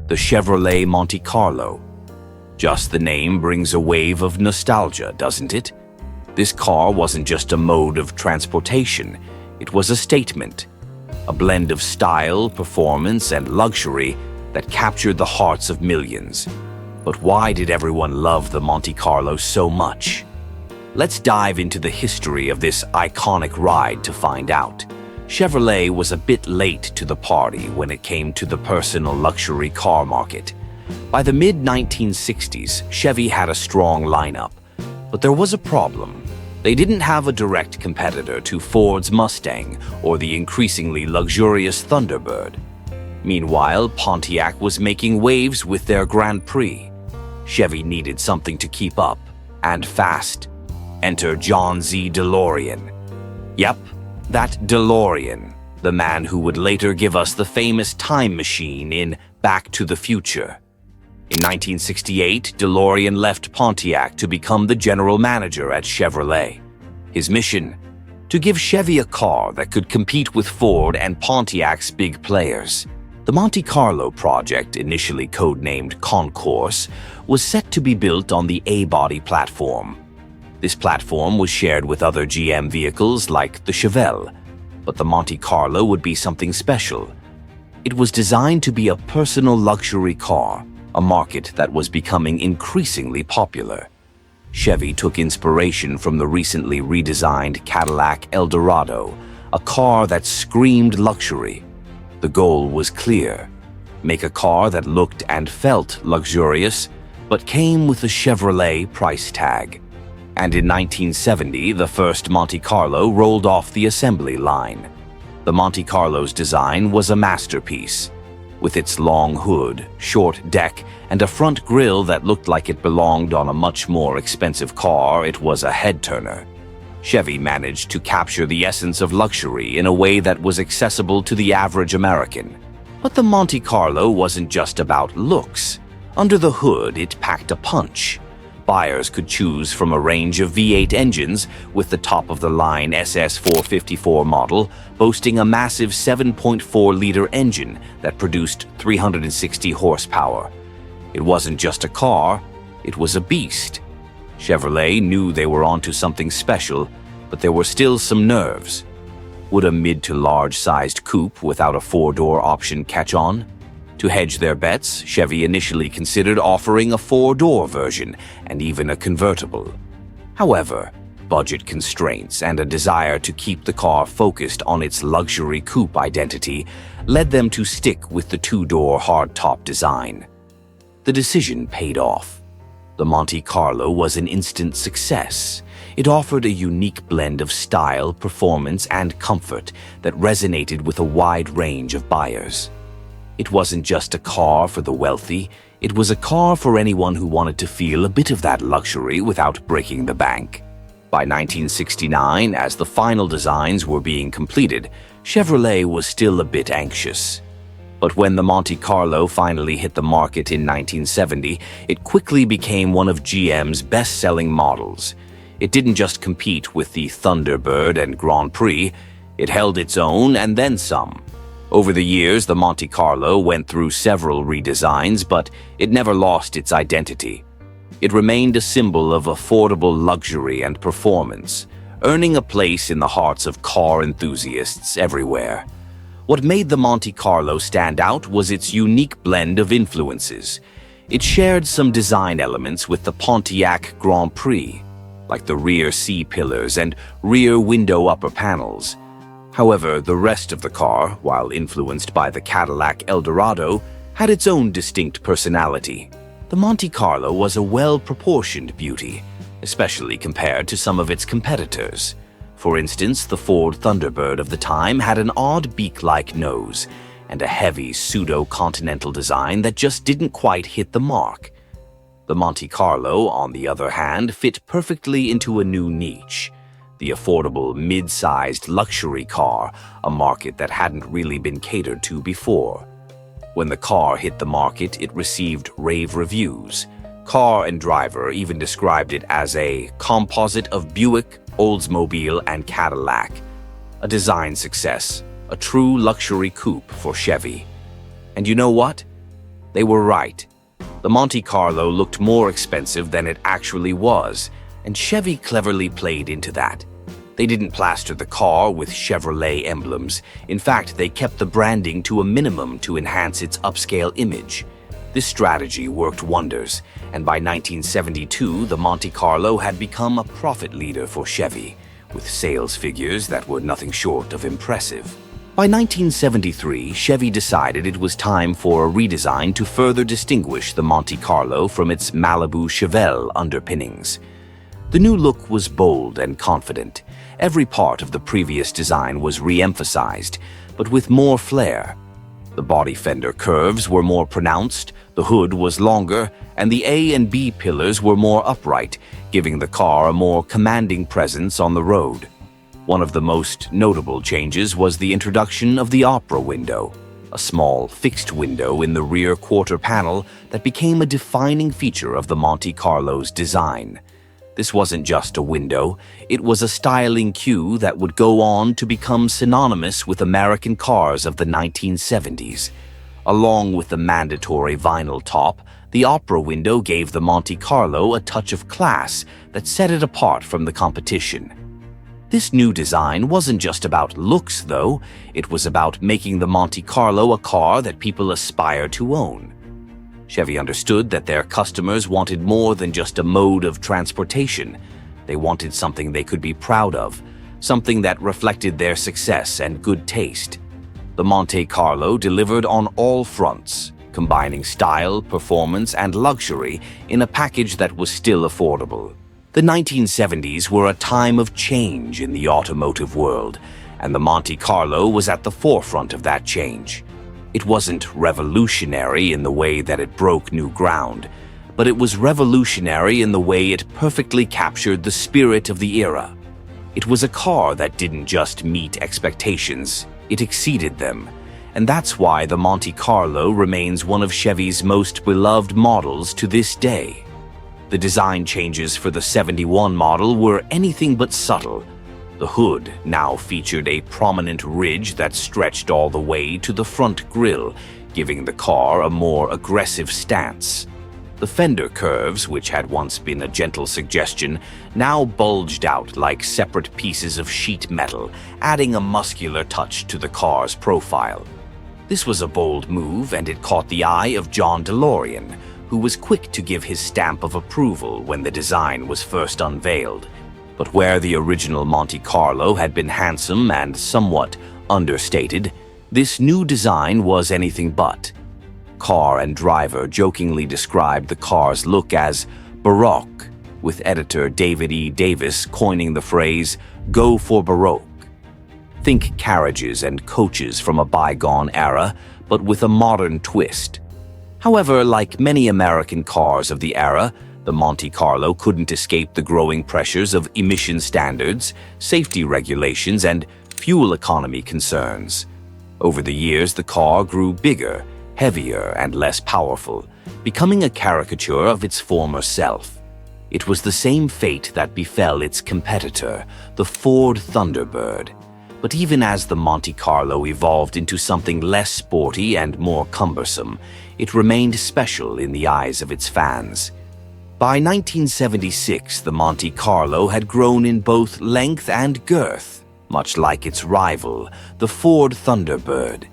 the Chevrolet Monte Carlo. Just the name brings a wave of nostalgia, doesn't it? This car wasn't just a mode of transportation, it was a statement. A blend of style, performance, and luxury that captured the hearts of millions. But why did everyone love the Monte Carlo so much? Let's dive into the history of this iconic ride to find out. Chevrolet was a bit late to the party when it came to the personal luxury car market. By the mid-1960s, Chevy had a strong lineup. But there was a problem. They didn't have a direct competitor to Ford's Mustang or the increasingly luxurious Thunderbird. Meanwhile, Pontiac was making waves with their Grand Prix. Chevy needed something to keep up, and fast. Enter John Z. DeLorean. Yep, that DeLorean, the man who would later give us the famous time machine in Back to the Future. In 1968, DeLorean left Pontiac to become the general manager at Chevrolet. His mission? To give Chevy a car that could compete with Ford and Pontiac's big players. The Monte Carlo project, initially codenamed Concourse, was set to be built on the A-body platform. This platform was shared with other GM vehicles like the Chevelle, but the Monte Carlo would be something special. It was designed to be a personal luxury car, a market that was becoming increasingly popular. Chevy took inspiration from the recently redesigned Cadillac Eldorado, a car that screamed luxury. The goal was clear: make a car that looked and felt luxurious, but came with a Chevrolet price tag. And in 1970, the first Monte Carlo rolled off the assembly line. The Monte Carlo's design was a masterpiece. With its long hood, short deck, and a front grille that looked like it belonged on a much more expensive car, it was a head-turner. Chevy managed to capture the essence of luxury in a way that was accessible to the average American. But the Monte Carlo wasn't just about looks. Under the hood, it packed a punch. Buyers could choose from a range of V8 engines, with the top-of-the-line SS454 model boasting a massive 7.4-liter engine that produced 360 horsepower. It wasn't just a car, it was a beast. Chevrolet knew they were onto something special, but there were still some nerves. Would a mid to large-sized coupe without a four-door option catch on? To hedge their bets, Chevy initially considered offering a four-door version and even a convertible. However, budget constraints and a desire to keep the car focused on its luxury coupe identity led them to stick with the two-door hardtop design. The decision paid off. The Monte Carlo was an instant success. It offered a unique blend of style, performance, and comfort that resonated with a wide range of buyers. It wasn't just a car for the wealthy, it was a car for anyone who wanted to feel a bit of that luxury without breaking the bank. By 1969, as the final designs were being completed, Chevrolet was still a bit anxious. But when the Monte Carlo finally hit the market in 1970, it quickly became one of GM's best-selling models. It didn't just compete with the Thunderbird and Grand Prix, it held its own and then some. Over the years, the Monte Carlo went through several redesigns, but it never lost its identity. It remained a symbol of affordable luxury and performance, earning a place in the hearts of car enthusiasts everywhere. What made the Monte Carlo stand out was its unique blend of influences. It shared some design elements with the Pontiac Grand Prix, like the rear C-pillars and rear window upper panels. However, the rest of the car, while influenced by the Cadillac Eldorado, had its own distinct personality. The Monte Carlo was a well-proportioned beauty, especially compared to some of its competitors. For instance, the Ford Thunderbird of the time had an odd beak-like nose and a heavy pseudo-continental design that just didn't quite hit the mark. The Monte Carlo, on the other hand, fit perfectly into a new niche. The affordable, mid-sized luxury car, a market that hadn't really been catered to before. When the car hit the market, it received rave reviews. Car and Driver even described it as a composite of Buick, Oldsmobile, and Cadillac. A design success, a true luxury coupe for Chevy. And you know what? They were right. The Monte Carlo looked more expensive than it actually was, and Chevy cleverly played into that. They didn't plaster the car with Chevrolet emblems. In fact, they kept the branding to a minimum to enhance its upscale image. This strategy worked wonders, and by 1972, the Monte Carlo had become a profit leader for Chevy, with sales figures that were nothing short of impressive. By 1973, Chevy decided it was time for a redesign to further distinguish the Monte Carlo from its Malibu Chevelle underpinnings. The new look was bold and confident. Every part of the previous design was re-emphasized, but with more flair. The body fender curves were more pronounced, the hood was longer, and the A and B pillars were more upright, giving the car a more commanding presence on the road. One of the most notable changes was the introduction of the opera window, a small fixed window in the rear quarter panel that became a defining feature of the Monte Carlo's design. This wasn't just a window, it was a styling cue that would go on to become synonymous with American cars of the 1970s. Along with the mandatory vinyl top, the opera window gave the Monte Carlo a touch of class that set it apart from the competition. This new design wasn't just about looks, though. It was about making the Monte Carlo a car that people aspire to own. Chevy understood that their customers wanted more than just a mode of transportation. They wanted something they could be proud of, something that reflected their success and good taste. The Monte Carlo delivered on all fronts, combining style, performance, and luxury in a package that was still affordable. The 1970s were a time of change in the automotive world, and the Monte Carlo was at the forefront of that change. It wasn't revolutionary in the way that it broke new ground, but it was revolutionary in the way it perfectly captured the spirit of the era. It was a car that didn't just meet expectations, it exceeded them, and that's why the Monte Carlo remains one of Chevy's most beloved models to this day. The design changes for the '71 model were anything but subtle. The hood now featured a prominent ridge that stretched all the way to the front grille, giving the car a more aggressive stance. The fender curves, which had once been a gentle suggestion, now bulged out like separate pieces of sheet metal, adding a muscular touch to the car's profile. This was a bold move, and it caught the eye of John DeLorean, who was quick to give his stamp of approval when the design was first unveiled. But where the original Monte Carlo had been handsome and somewhat understated, this new design was anything but. Car and driver jokingly described the car's look as Baroque, with editor David E. Davis coining the phrase, "Go for Baroque." Think carriages and coaches from a bygone era, but with a modern twist. However, like many American cars of the era, the Monte Carlo couldn't escape the growing pressures of emission standards, safety regulations, and fuel economy concerns. Over the years, the car grew bigger, heavier, and less powerful, becoming a caricature of its former self. It was the same fate that befell its competitor, the Ford Thunderbird. But even as the Monte Carlo evolved into something less sporty and more cumbersome, it remained special in the eyes of its fans. By 1976, the Monte Carlo had grown in both length and girth, much like its rival, the Ford Thunderbird.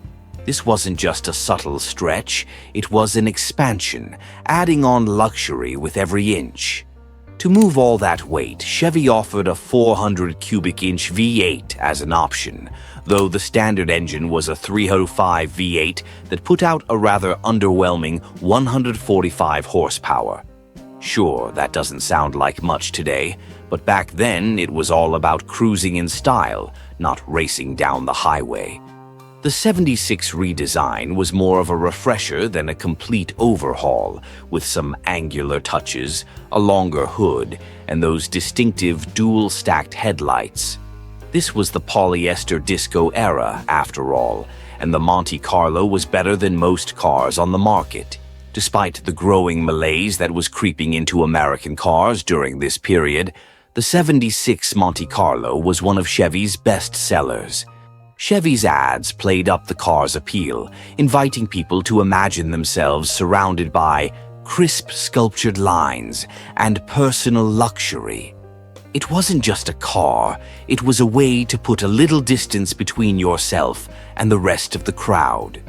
This wasn't just a subtle stretch, it was an expansion, adding on luxury with every inch. To move all that weight, Chevy offered a 400 cubic inch V8 as an option, though the standard engine was a 305 V8 that put out a rather underwhelming 145 horsepower. Sure, that doesn't sound like much today, but back then it was all about cruising in style, not racing down the highway. The '76 redesign was more of a refresher than a complete overhaul, with some angular touches, a longer hood, and those distinctive dual-stacked headlights. This was the polyester disco era, after all, and the Monte Carlo was better than most cars on the market. Despite the growing malaise that was creeping into American cars during this period, the '76 Monte Carlo was one of Chevy's best sellers. Chevy's ads played up the car's appeal, inviting people to imagine themselves surrounded by crisp sculptured lines and personal luxury. It wasn't just a car, it was a way to put a little distance between yourself and the rest of the crowd.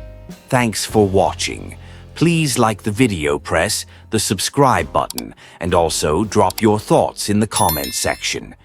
Thanks for watching. Please like the video, press the subscribe button, and also drop your thoughts in the comment section.